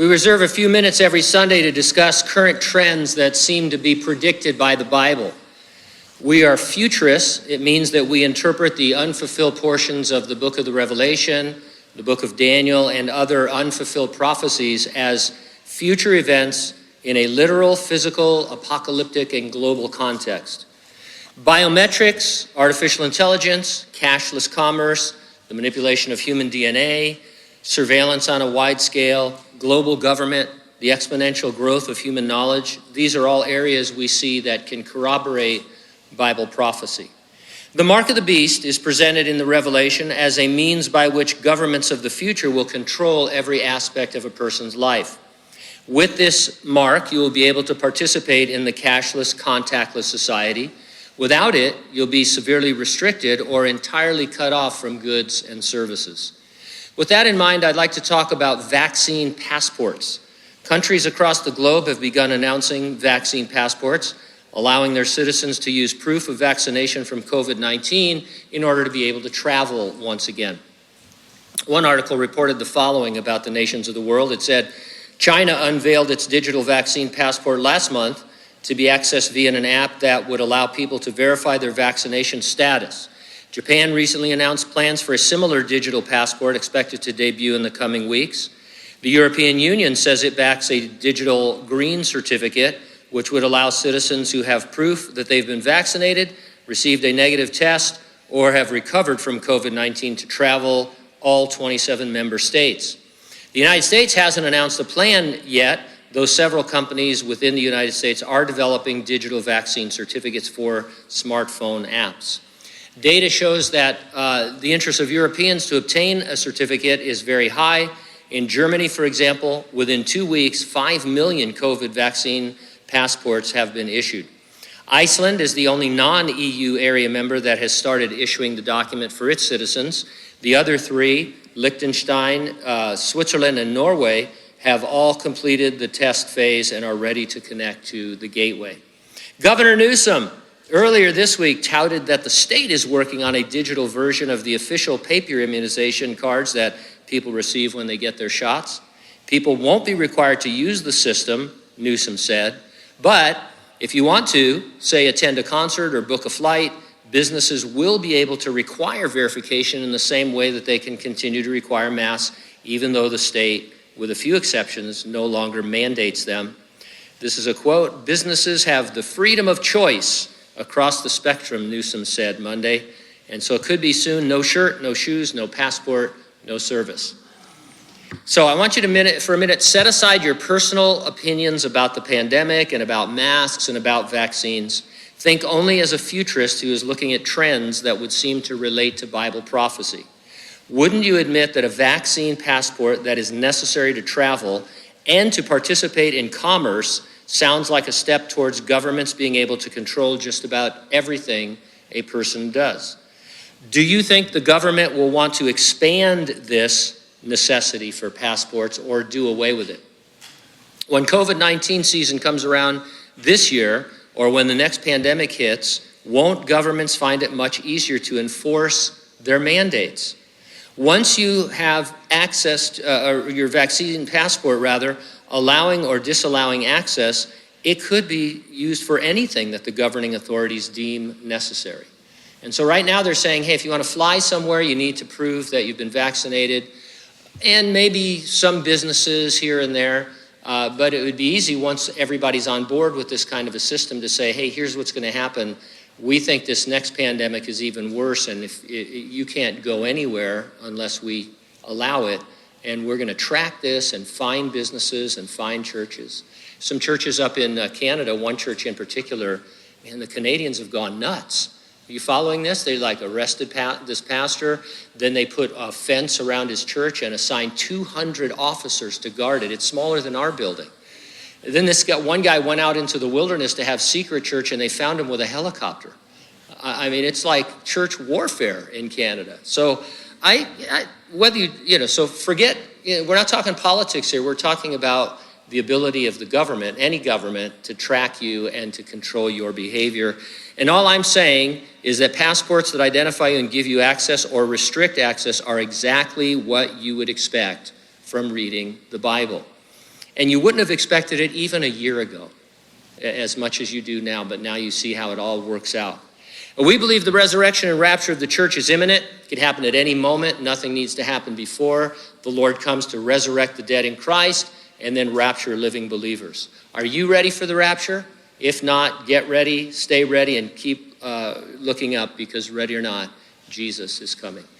We reserve a few minutes every Sunday to discuss current trends that seem to be predicted by the Bible. We are futurists. It means that we interpret the unfulfilled portions of the book of the Revelation, the book of Daniel, and other unfulfilled prophecies as future events in a literal, physical, apocalyptic, and global context. Biometrics, artificial intelligence, cashless commerce, the manipulation of human DNA, surveillance on a wide scale, global government, the exponential growth of human knowledge, these are all areas we see that can corroborate Bible prophecy. The mark of the beast is presented in the Revelation as a means by which governments of the future will control every aspect of a person's life. With this mark, you will be able to participate in the cashless, contactless society. Without it, you'll be severely restricted or entirely cut off from goods and services. With that in mind, I'd like to talk about vaccine passports. Countries across the globe have begun announcing vaccine passports, allowing their citizens to use proof of vaccination from COVID-19 in order to be able to travel once again. One article reported the following about the nations of the world. It said, China unveiled its digital vaccine passport last month to be accessed via an app that would allow people to verify their vaccination status. Japan recently announced plans for a similar digital passport expected to debut in the coming weeks. The European Union says it backs a digital green certificate, which would allow citizens who have proof that they've been vaccinated, received a negative test, or have recovered from COVID-19 to travel all 27 member states. The United States hasn't announced a plan yet, though several companies within the United States are developing digital vaccine certificates for smartphone apps. Data shows that the interest of Europeans to obtain a certificate is very high. In Germany, for example, within 2 weeks, 5 million COVID vaccine passports have been issued. Iceland is the only non-EU area member that has started issuing the document for its citizens. The other three, Liechtenstein, Switzerland, and Norway, have all completed the test phase and are ready to connect to the gateway. Governor Newsom earlier this week touted that the state is working on a digital version of the official paper immunization cards that people receive when they get their shots. People won't be required to use the system, Newsom said, but if you want to, say, attend a concert or book a flight, businesses will be able to require verification in the same way that they can continue to require masks, even though the state, with a few exceptions, no longer mandates them. This is a quote, "Businesses have the freedom of choice across the spectrum," Newsom said Monday, and so it could be soon no shirt, no shoes, no passport, no service. So I want you to, for a minute, set aside your personal opinions about the pandemic and about masks and about vaccines. Think only as a futurist who is looking at trends that would seem to relate to Bible prophecy. Wouldn't you admit that a vaccine passport that is necessary to travel and to participate in commerce sounds like a step towards governments being able to control just about everything a person does? Do you think the government will want to expand this necessity for passports or do away with it? When COVID-19 season comes around this year, or when the next pandemic hits, won't governments find it much easier to enforce their mandates? Once you have access to, your vaccine passport, allowing or disallowing access, it could be used for anything that the governing authorities deem necessary. And so right now they're saying, hey, if you want to fly somewhere, you need to prove that you've been vaccinated, and maybe some businesses here and there, but it would be easy once everybody's on board with this kind of a system to say, hey, here's what's going to happen. We think this next pandemic is even worse, and if you can't go anywhere unless we allow it, and we're going to track this and find businesses and find churches. Some churches up in Canada, one church in particular, and the Canadians have gone nuts. Are you following this? They arrested this pastor, then they put a fence around his church and assigned 200 officers to guard it. It's smaller than our building. Then one guy went out into the wilderness to have secret church, and they found him with a helicopter. I mean, it's like church warfare in Canada. So so forget, we're not talking politics here. We're talking about the ability of the government, any government, to track you and to control your behavior. And all I'm saying is that passports that identify you and give you access or restrict access are exactly what you would expect from reading the Bible. And you wouldn't have expected it even a year ago, as much as you do now, but now you see how it all works out. We believe the resurrection and rapture of the church is imminent. It could happen at any moment. Nothing needs to happen before the Lord comes to resurrect the dead in Christ and then rapture living believers. Are you ready for the rapture? If not, get ready, stay ready, and keep looking up, because ready or not, Jesus is coming.